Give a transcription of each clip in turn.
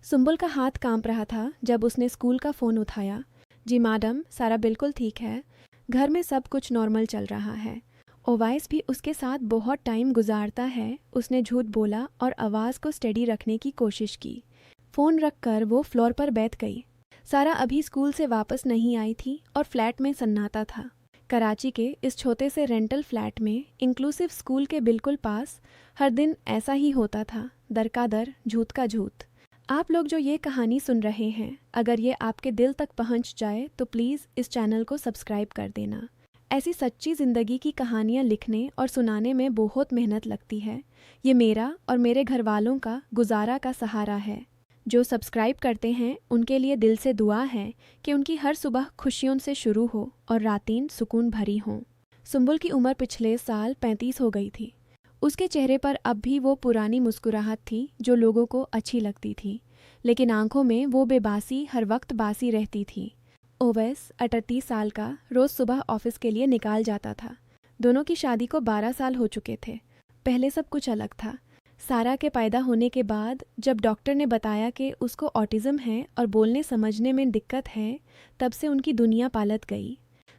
सुंबुल का हाथ कांप रहा था जब उसने स्कूल का फ़ोन उठाया। जी मैडम, सारा बिल्कुल ठीक है। घर में सब कुछ नॉर्मल चल रहा है। ओवैस भी उसके साथ बहुत टाइम गुजारता है। उसने झूठ बोला और आवाज़ को स्टेडी रखने की कोशिश की। फ़ोन रखकर वो फ्लोर पर बैठ गई। सारा अभी स्कूल से वापस नहीं आई थी और फ्लैट में सन्नाटा था। कराची के इस छोटे से रेंटल फ्लैट में इंक्लूसिव स्कूल के बिल्कुल पास हर दिन ऐसा ही होता था, दर का दर, झूठ का झूठ। आप लोग जो ये कहानी सुन रहे हैं, अगर ये आपके दिल तक पहुंच जाए तो प्लीज़ इस चैनल को सब्सक्राइब कर देना। ऐसी सच्ची ज़िंदगी की कहानियाँ लिखने और सुनाने में बहुत मेहनत लगती है। ये मेरा और मेरे घर वालों का गुजारा का सहारा है। जो सब्सक्राइब करते हैं उनके लिए दिल से दुआ है कि उनकी हर सुबह खुशियों से शुरू हो और रातें सुकून भरी हों। सुंबुल की उम्र पिछले साल 35 हो गई थी। उसके चेहरे पर अब भी वो पुरानी मुस्कुराहट थी जो लोगों को अच्छी लगती थी, लेकिन आंखों में वो बेबासी हर वक्त बासी रहती थी। ओवैस 38 साल का रोज़ सुबह ऑफिस के लिए निकाल जाता था। दोनों की शादी को 12 साल हो चुके थे। पहले सब कुछ अलग था। सारा के पैदा होने के बाद जब डॉक्टर ने बताया कि उसको ऑटिज़म है और बोलने समझने में दिक्कत है, तब से उनकी दुनिया पालट गई।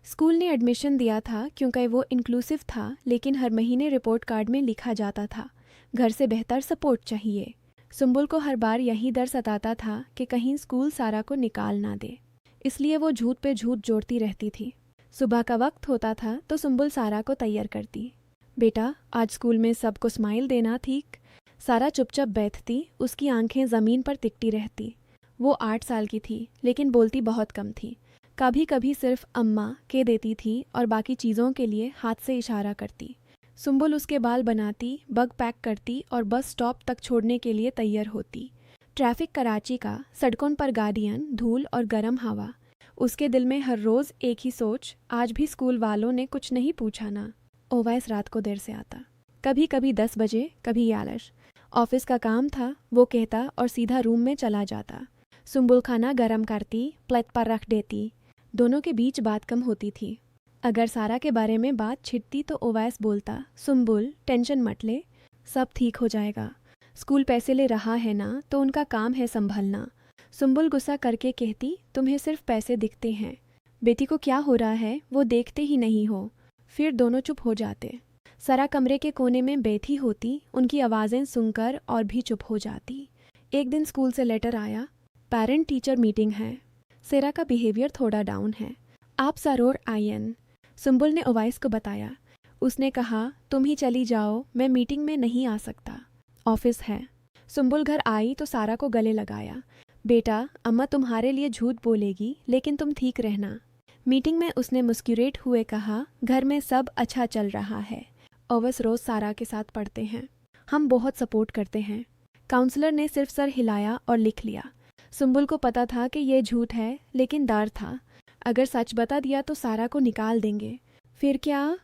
स्कूल ने एडमिशन दिया था क्योंकि वो इंक्लूसिव था, लेकिन हर महीने रिपोर्ट कार्ड में लिखा जाता था, घर से बेहतर सपोर्ट चाहिए। सुंबुल को हर बार यही डर सताता था कि कहीं स्कूल सारा को निकाल ना दे, इसलिए वो झूठ पे झूठ जोड़ती रहती थी। सुबह का वक्त होता था तो सुंबुल सारा को तैयार करती। बेटा, आज स्कूल में सबको स्माइल देना, ठीक? सारा चुपचाप बैठती, उसकी आंखें ज़मीन पर टिकती रहती। वो 8 साल की थी, लेकिन बोलती बहुत कम थी। कभी कभी सिर्फ अम्मा कह देती थी और बाकी चीज़ों के लिए हाथ से इशारा करती। सुंबुल उसके बाल बनाती, बग पैक करती और बस स्टॉप तक छोड़ने के लिए तैयार होती। ट्रैफिक कराची का, सड़कों पर गाड़ियाँ, धूल और गर्म हवा। उसके दिल में हर रोज़ एक ही सोच, आज भी स्कूल वालों ने कुछ नहीं पूछा ना। ओवैस रात को देर से आता, कभी कभी 10 बजे, कभी 11। ऑफिस का काम था, वो कहता और सीधा रूम में चला जाता। सुंबुल खाना गर्म करती, प्लेट पर रख देती। दोनों के बीच बात कम होती थी। अगर सारा के बारे में बात छिड़ती तो ओवैस बोलता, सुंबुल टेंशन मत ले, सब ठीक हो जाएगा। स्कूल पैसे ले रहा है ना, तो उनका काम है संभलना। सुंबुल गुस्सा करके कहती, तुम्हें सिर्फ पैसे दिखते हैं, बेटी को क्या हो रहा है वो देखते ही नहीं हो। फिर दोनों चुप हो जाते। सारा कमरे के कोने में बैठी होती, उनकी आवाज़ें सुनकर और भी चुप हो जाती। एक दिन स्कूल से लेटर आया, पेरेंट टीचर मीटिंग है, सेरा का बिहेवियर थोड़ा डाउन है, आप ज़रूर आइएन। सुंबुल ने ओवैस को बताया। उसने कहा, तुम ही चली जाओ, मैं मीटिंग में नहीं आ सकता, ऑफिस है। सुंबुल घर आई तो सारा को गले लगाया। बेटा, अम्मा तुम्हारे लिए झूठ बोलेगी, लेकिन तुम ठीक रहना। मीटिंग में उसने मुस्कुराते हुए कहा, घर में सब अच्छा चल रहा है। ओवैस रोज़ सारा के साथ पढ़ते हैं, हम बहुत सपोर्ट करते हैं। काउंसलर ने सिर्फ सर हिलाया और लिख लिया। सुंबुल को पता था कि ये झूठ है, लेकिन डर था, अगर सच बता दिया तो सारा को निकाल देंगे। फिर क्या,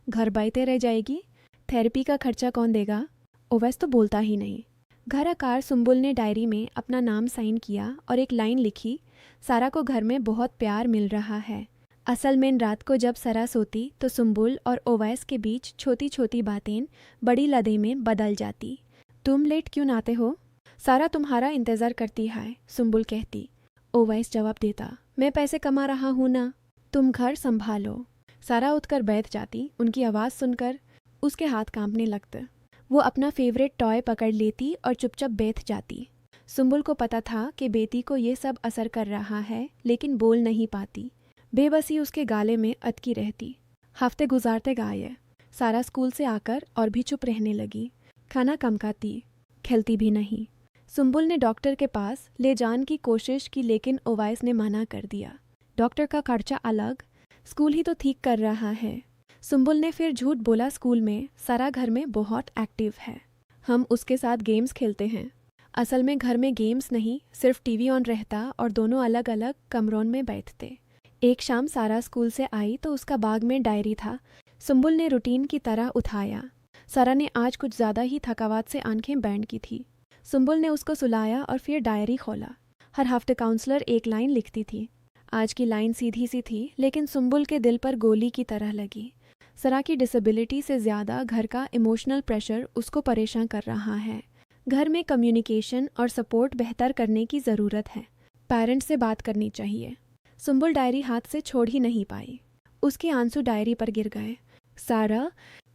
घर बैठे रह जाएगी? थेरेपी का खर्चा कौन देगा? ओवैस तो बोलता ही नहीं। घर आकर सुंबुल ने डायरी में अपना नाम साइन किया और एक लाइन लिखी, सारा को घर में बहुत प्यार मिल रहा है। असल में रात को जब सारा सोती तो सुंबुल और ओवैस के बीच छोटी छोटी बातें बड़ी लड़ाई में बदल जाती। तुम लेट क्यों आते हो? सारा तुम्हारा इंतज़ार करती है, सुंबुल कहती। ओवैस जवाब देता, मैं पैसे कमा रहा हूँ ना, तुम घर संभालो। सारा उठकर बैठ जाती। उनकी आवाज़ सुनकर उसके हाथ कांपने लगते। वो अपना फेवरेट टॉय पकड़ लेती और चुपचाप बैठ जाती। सुंबुल को पता था कि बेटी को ये सब असर कर रहा है, लेकिन बोल नहीं पाती। बेबसी उसके गाले में अटकी रहती। हफ्ते गुजारते गए। सारा स्कूल से आकर और भी चुप रहने लगी, खाना कम खाती, खेलती भी नहीं। सुंबुल ने डॉक्टर के पास ले जाने की कोशिश की, लेकिन ओवैस ने मना कर दिया। डॉक्टर का खर्चा अलग, स्कूल ही तो ठीक कर रहा है। सुंबुल ने फिर झूठ बोला, स्कूल में सारा घर में बहुत एक्टिव है, हम उसके साथ गेम्स खेलते हैं। असल में घर में गेम्स नहीं, सिर्फ टीवी ऑन रहता और दोनों अलग अलग कमरों में बैठते। एक शाम सारा स्कूल से आई तो उसका बैग में डायरी था। सुंबुल ने रूटीन की तरह उठाया। सारा ने आज कुछ ज़्यादा ही थकावट से आंखें बैंड की थी। सुंबुल ने उसको सुलाया और फिर डायरी खोला। हर हफ्ते काउंसलर एक लाइन लिखती थी। आज की लाइन सीधी सी थी, लेकिन सुंबुल के दिल पर गोली की तरह लगी। सरा की डिसेबिलिटी से ज़्यादा घर का इमोशनल प्रेशर उसको परेशान कर रहा है। घर में कम्युनिकेशन और सपोर्ट बेहतर करने की ज़रूरत है। पेरेंट्स से बात करनी चाहिए। सुंबुल डायरी हाथ से छोड़ ही नहीं पाई। उसके आंसू डायरी पर गिर गए। सारा,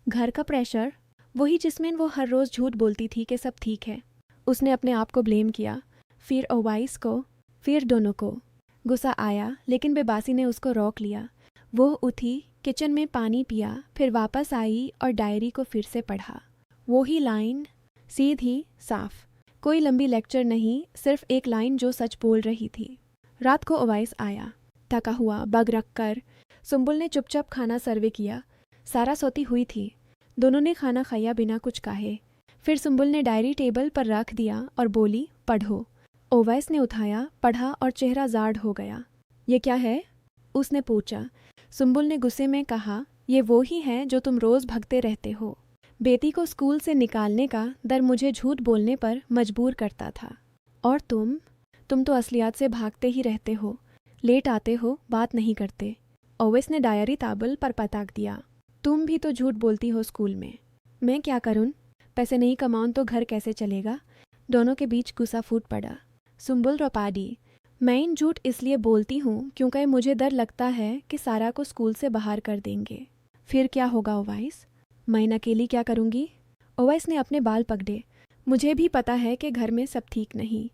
घर का प्रेशर, वही जिसमें वो हर रोज़ झूठ बोलती थी कि सब ठीक है। उसने अपने आप को ब्लेम किया, फिर ओवाइस को, फिर दोनों को। गुस्सा आया लेकिन बेबासी ने उसको रोक लिया। वो उठी, किचन में पानी पिया, फिर वापस आई और डायरी को फिर से पढ़ा। वो ही लाइन, सीधी, साफ, कोई लंबी लेक्चर नहीं, सिर्फ एक लाइन जो सच बोल रही थी। रात को ओवाइस आया, थका हुआ, बग रख कर। सुंबुल ने चुपचाप खाना सर्वे किया। सारा सोती हुई थी। दोनों ने खाना खाया बिना कुछ कहे। फिर सुंबुल ने डायरी टेबल पर रख दिया और बोली, पढ़ो। ओवैस ने उठाया, पढ़ा और चेहरा जाड़ हो गया। ये क्या है? उसने पूछा। सुंबुल ने गुस्से में कहा, ये वो ही है जो तुम रोज़ भगते रहते हो। बेटी को स्कूल से निकालने का डर मुझे झूठ बोलने पर मजबूर करता था। और तुम तो असलियत से भागते ही रहते हो। लेट आते हो, बात नहीं करते। ओवैस ने डायरी ताबल पर पताक दिया। तुम भी तो झूठ बोलती हो स्कूल में। मैं क्या करूं? पैसे नहीं कमाऊं तो घर कैसे चलेगा? दोनों के बीच गुस्सा फूट पड़ा। सुंबुल रोपाडी, मैं इन झूठ इसलिए बोलती हूँ क्योंकि मुझे डर लगता है कि सारा को स्कूल से बाहर कर देंगे। फिर क्या होगा ओवैस? मैं अकेली क्या करूँगी? ओवैस ने अपने बाल पकड़े। मुझे भी पता है कि घर में सब ठीक नहीं,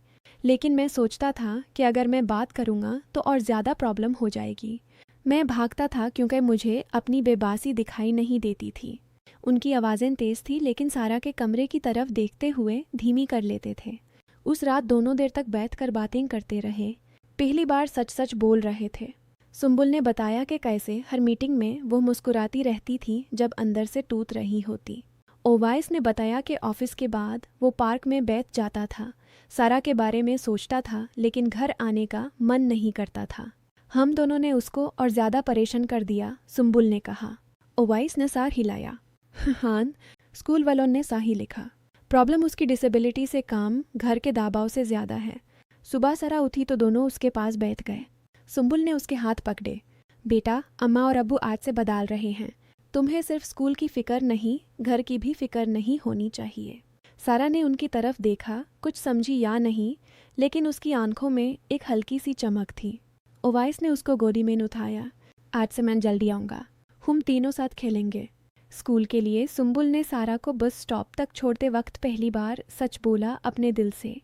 लेकिन मैं सोचता था कि अगर मैं बात करूँगा तो और ज़्यादा प्रॉब्लम हो जाएगी। मैं भागता था क्योंकि मुझे अपनी बेबासी दिखाई नहीं देती थी। उनकी आवाज़ें तेज़ थी लेकिन सारा के कमरे की तरफ देखते हुए धीमी कर लेते थे। उस रात दोनों देर तक बैठकर बातें करते रहे। पहली बार सच सच बोल रहे थे। सुंबुल ने बताया कि कैसे हर मीटिंग में वो मुस्कुराती रहती थी जब अंदर से टूट रही होती। ओवैस ने बताया कि ऑफिस के बाद वो पार्क में बैठ जाता था, सारा के बारे में सोचता था लेकिन घर आने का मन नहीं करता था। हम दोनों ने उसको और ज़्यादा परेशान कर दिया, सुंबुल ने कहा। ओवैस ने सार हिलाया। हाँ, स्कूल वालों ने सही लिखा। प्रॉब्लम उसकी डिसेबिलिटी से काम, घर के दबाव से ज़्यादा है। सुबह सारा उठी तो दोनों उसके पास बैठ गए। सुंबुल ने उसके हाथ पकड़े। बेटा, अम्मा और अब्बू आज से बदल रहे हैं। तुम्हें सिर्फ स्कूल की फ़िक्र नहीं, घर की भी फ़िक्र नहीं होनी चाहिए। सारा ने उनकी तरफ देखा, कुछ समझी या नहीं, लेकिन उसकी आंखों में एक हल्की सी चमक थी। ओवैस ने उसको गोदी में उठाया। आज से मैं जल्दी आऊँगा, हम तीनों साथ खेलेंगे। स्कूल के लिए सुंबुल ने सारा को बस स्टॉप तक छोड़ते वक्त पहली बार सच बोला अपने दिल से।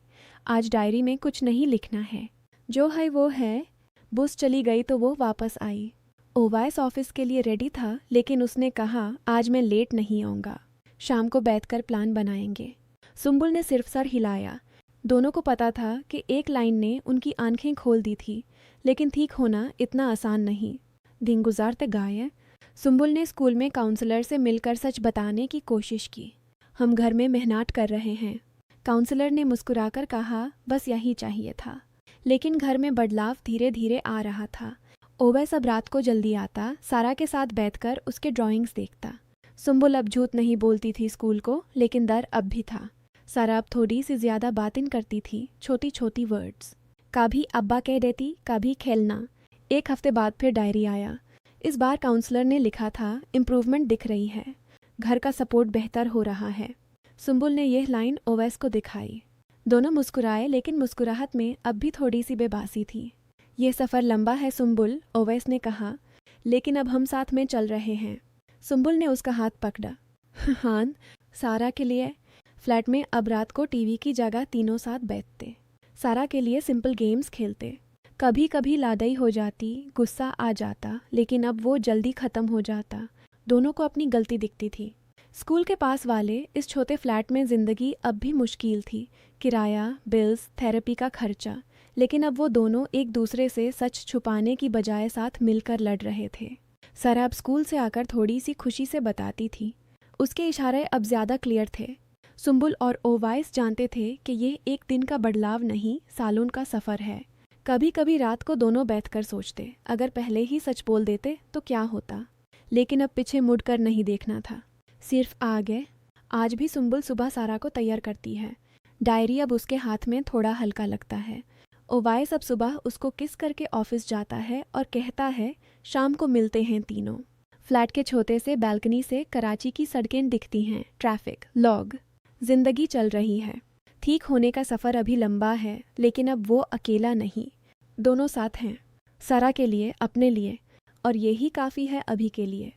आज डायरी में कुछ नहीं लिखना है, जो है वो है। बस चली गई तो वो वापस आई। ओवैस ऑफिस के लिए रेडी था लेकिन उसने कहा, आज मैं लेट नहीं आऊँगा, शाम को बैठकर प्लान बनाएंगे। सुंबुल ने सिर्फ सर हिलाया। दोनों को पता था कि एक लाइन ने उनकी आंखें खोल दी थी, लेकिन ठीक होना इतना आसान नहीं। दिन गुजारते गए। सुंबुल ने स्कूल में काउंसलर से मिलकर सच बताने की कोशिश की। हम घर में मेहनत कर रहे हैं। काउंसलर ने मुस्कुराकर कहा, बस यही चाहिए था। लेकिन घर में बदलाव धीरे धीरे आ रहा था। ओवैस अब रात को जल्दी आता, सारा के साथ बैठकर उसके ड्राइंग्स देखता। सुंबुल अब झूठ नहीं बोलती थी स्कूल को, लेकिन डर अब भी था। सारा अब थोड़ी सी ज़्यादा बातें करती थी, छोटी छोटी वर्ड्स। कभी अब्बा कह देती, कभी खेलना। एक हफ्ते बाद फिर डायरी आया। इस बार काउंसलर ने लिखा था, इम्प्रूवमेंट दिख रही है, घर का सपोर्ट बेहतर हो रहा है। सुंबुल ने यह लाइन ओवैस को दिखाई। दोनों मुस्कुराए लेकिन मुस्कुराहट में अब भी थोड़ी सी बेबासी थी। यह सफ़र लंबा है सुंबुल, ओवैस ने कहा, लेकिन अब हम साथ में चल रहे हैं। सुंबुल ने उसका हाथ पकड़ा। हाँ, सारा के लिए। फ्लैट में अब रात को टीवी की जगह तीनों साथ बैठते। सारा के लिए सिंपल गेम्स खेलते। कभी कभी लादई हो जाती, गुस्सा आ जाता, लेकिन अब वो जल्दी ख़त्म हो जाता। दोनों को अपनी गलती दिखती थी। स्कूल के पास वाले इस छोटे फ्लैट में ज़िंदगी अब भी मुश्किल थी। किराया, बिल्स, थेरेपी का खर्चा। लेकिन अब वो दोनों एक दूसरे से सच छुपाने की बजाय साथ मिलकर लड़ रहे थे। सारा अब स्कूल से आकर थोड़ी सी खुशी से बताती थी। उसके इशारे अब ज़्यादा क्लियर थे। सुंबुल और ओवैस जानते थे कि ये एक दिन का बदलाव नहीं, सालों का सफ़र है। कभी कभी रात को दोनों बैठकर सोचते, अगर पहले ही सच बोल देते तो क्या होता। लेकिन अब पीछे मुड़कर नहीं देखना था, सिर्फ आगे। आज भी सुंबुल सुबह सारा को तैयार करती है। डायरी अब उसके हाथ में थोड़ा हल्का लगता है। ओवैस अब सुबह उसको किस करके ऑफिस जाता है और कहता है, शाम को मिलते हैं तीनों। फ्लैट के छोटे से बालकनी से कराची की सड़कें दिखती हैं, ट्रैफिक, लोग, जिंदगी चल रही है। ठीक होने का सफ़र अभी लंबा है, लेकिन अब वो अकेला नहीं, दोनों साथ हैं, सारा के लिए, अपने लिए, और यही काफ़ी है अभी के लिए।